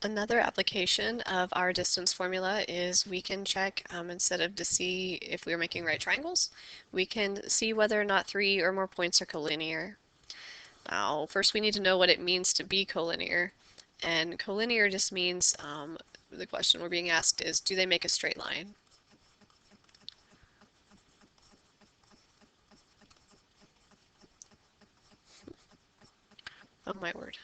Another application of our distance formula is we can check, instead of to see if we're making right triangles, we can see whether or not 3 or more points are collinear. Now, first we need to know what it means to be collinear. And collinear just means, the question we're being asked is, do they make a straight line? Oh my word.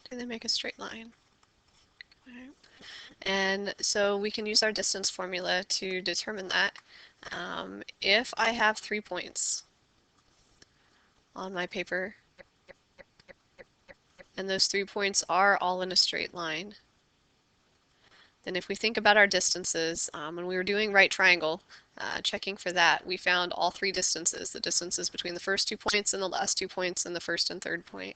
Do they make a straight line? Okay. And so we can use our distance formula to determine that. If I have 3 points on my paper, and those 3 points are all in a straight line, then if we think about our distances, when we were doing right triangle, checking for that, we found all 3 distances, the distances between the first 2 points and the last 2 points and the first and third point.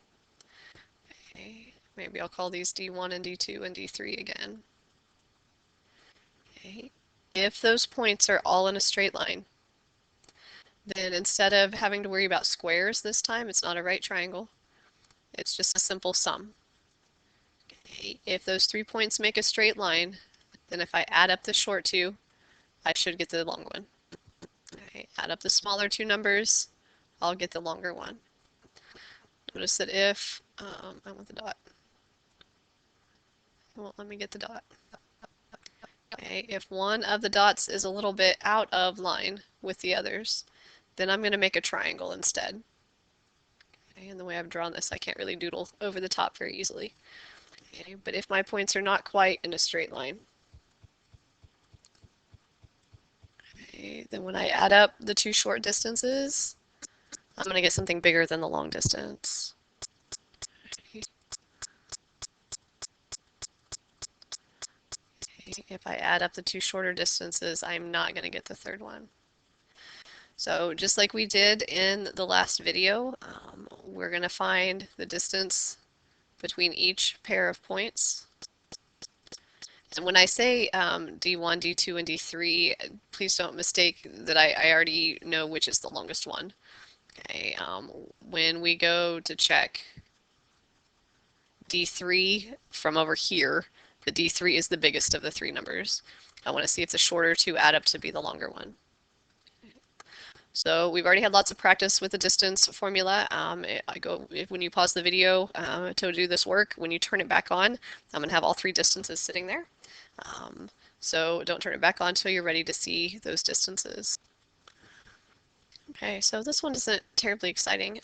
Okay. Maybe I'll call these D1 and D2 and D3 again. Okay. If those points are all in a straight line, then instead of having to worry about squares this time, it's not a right triangle, it's just a simple sum. Okay. If those 3 points make a straight line, then if I add up the short 2, I should get the long one. Okay. Add up the smaller 2 numbers, I'll get the longer one. Notice that if, I want the dot, it won't let me get the dot. Okay. If one of the dots is a little bit out of line with the others, then I'm going to make a triangle instead. Okay. And the way I've drawn this, I can't really doodle over the top very easily. Okay. But if my points are not quite in a straight line, okay, then when I add up the 2 short distances, I'm going to get something bigger than the long distance. Okay. If I add up the 2 shorter distances, I'm not going to get the third one. So just like we did in the last video, we're going to find the distance between each pair of points. And when I say D1, D2, and D3, please don't mistake that I already know which is the longest one. Okay, when we go to check D3 from over here, the D3 is the biggest of the 3 numbers. I want to see if the shorter 2 add up to be the longer one. So we've already had lots of practice with the distance formula. When you pause the video to do this work, when you turn it back on, I'm going to have all 3 distances sitting there. So don't turn it back on until you're ready to see those distances. Okay, so this one isn't terribly exciting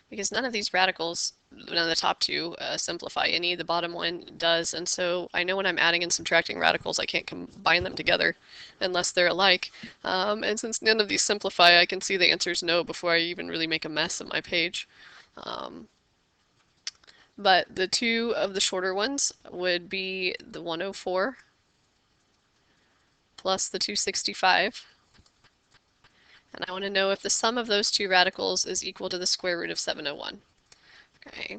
because none of these radicals, none of the top 2 simplify any. The bottom one does, and so I know when I'm adding and subtracting radicals, I can't combine them together unless they're alike. And since none of these simplify, I can see the answer's no before I even really make a mess of my page. But the 2 of the shorter ones would be the 104 plus the 265. And I want to know if the sum of those 2 radicals is equal to the square root of 701. Okay,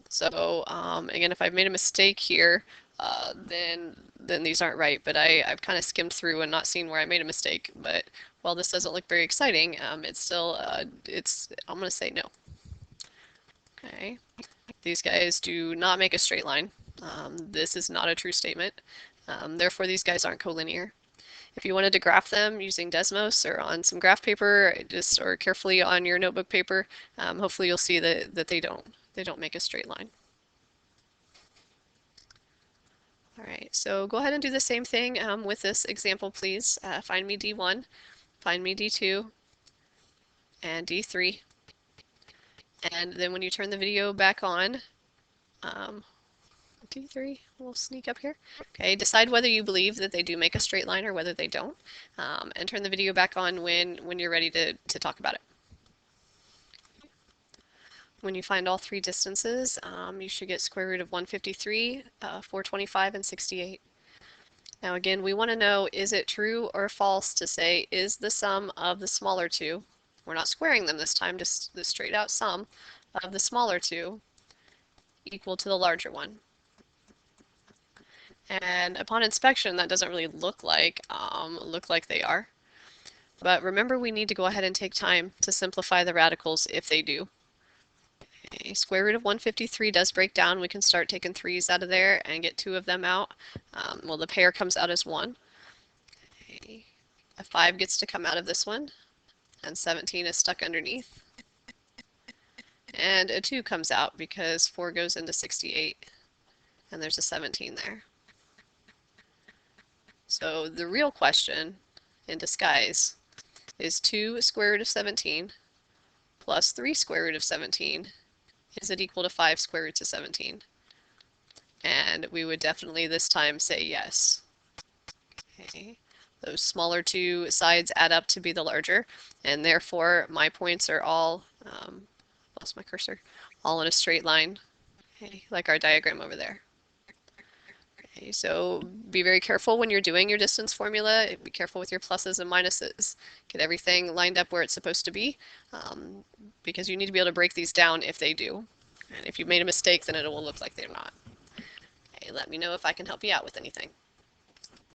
so again, if I've made a mistake here, then these aren't right, but I've kind of skimmed through and not seen where I made a mistake. But while this doesn't look very exciting, it's still, I'm going to say no. Okay, these guys do not make a straight line. This is not a true statement. Therefore, these guys aren't collinear. If you wanted to graph them using Desmos or on some graph paper, or carefully on your notebook paper, hopefully you'll see that they don't make a straight line. All right, so go ahead and do the same thing with this example, please. Find me D1, find me D2, and D3. And then when you turn the video back on, D3, we'll sneak up here. Okay, decide whether you believe that they do make a straight line or whether they don't, and turn the video back on when you're ready to talk about it. When you find all 3 distances, you should get square root of 153, 425, and 68. Now again, we want to know, is it true or false to say, is the sum of the smaller 2, we're not squaring them this time, just the straight out sum of the smaller 2 equal to the larger one? And upon inspection, that doesn't really look like they are. But remember, we need to go ahead and take time to simplify the radicals if they do. Okay, square root of 153 does break down. We can start taking 3's out of there and get 2 of them out. Well, the pair comes out as 1. Okay. A 5 gets to come out of this one, and 17 is stuck underneath. And a 2 comes out because 4 goes into 68, and there's a 17 there. So the real question in disguise is 2 square root of 17 plus 3 square root of 17. Is it equal to 5 square roots of 17? And we would definitely this time say yes. Okay. Those smaller two sides add up to be the larger, and therefore my points are all, lost my cursor, all in a straight line, okay, like our diagram over there. Okay, so be very careful when you're doing your distance formula. Be careful with your pluses and minuses. Get everything lined up where it's supposed to be, because you need to be able to break these down if they do. And if you made a mistake, then it will look like they're not. Okay, let me know if I can help you out with anything.